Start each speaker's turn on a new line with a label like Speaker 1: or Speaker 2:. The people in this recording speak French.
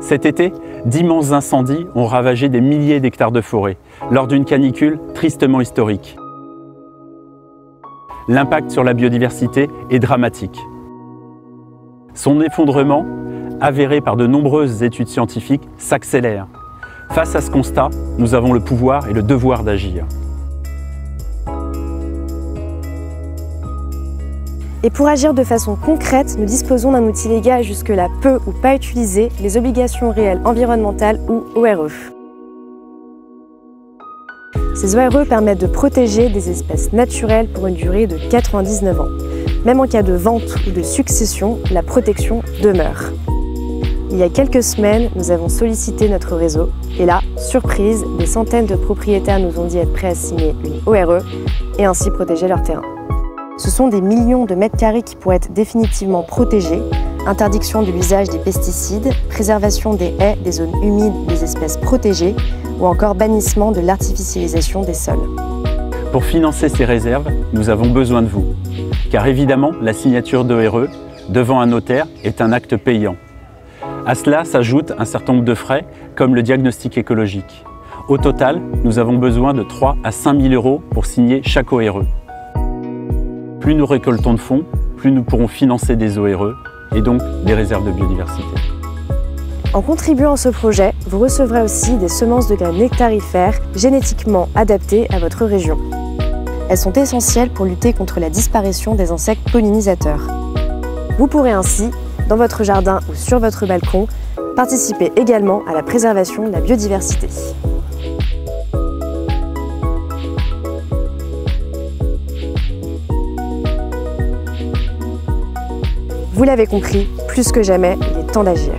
Speaker 1: Cet été, d'immenses incendies ont ravagé des milliers d'hectares de forêt lors d'une canicule tristement historique. L'impact sur la biodiversité est dramatique. Son effondrement, avéré par de nombreuses études scientifiques, s'accélère. Face à ce constat, nous avons le pouvoir et le devoir d'agir.
Speaker 2: Et pour agir de façon concrète, nous disposons d'un outil légal jusque-là peu ou pas utilisé, les obligations réelles environnementales ou ORE. Ces ORE permettent de protéger des espèces naturelles pour une durée de 99 ans. Même en cas de vente ou de succession, la protection demeure. Il y a quelques semaines, nous avons sollicité notre réseau et là, surprise, des centaines de propriétaires nous ont dit être prêts à signer une ORE et ainsi protéger leur terrain. Ce sont des millions de mètres carrés qui pourraient être définitivement protégés, interdiction de l'usage des pesticides, préservation des haies, des zones humides, des espèces protégées ou encore bannissement de l'artificialisation des sols.
Speaker 1: Pour financer ces réserves, nous avons besoin de vous. Car évidemment, la signature d'ORE devant un notaire est un acte payant. À cela s'ajoute un certain nombre de frais, comme le diagnostic écologique. Au total, nous avons besoin de 3 à 5 000 € pour signer chaque ORE. Plus nous récoltons de fonds, plus nous pourrons financer des ORE et donc des réserves de biodiversité.
Speaker 2: En contribuant à ce projet, vous recevrez aussi des semences de graines nectarifères génétiquement adaptées à votre région. Elles sont essentielles pour lutter contre la disparition des insectes pollinisateurs. Vous pourrez ainsi, dans votre jardin ou sur votre balcon, participer également à la préservation de la biodiversité. Vous l'avez compris, plus que jamais, il est temps d'agir.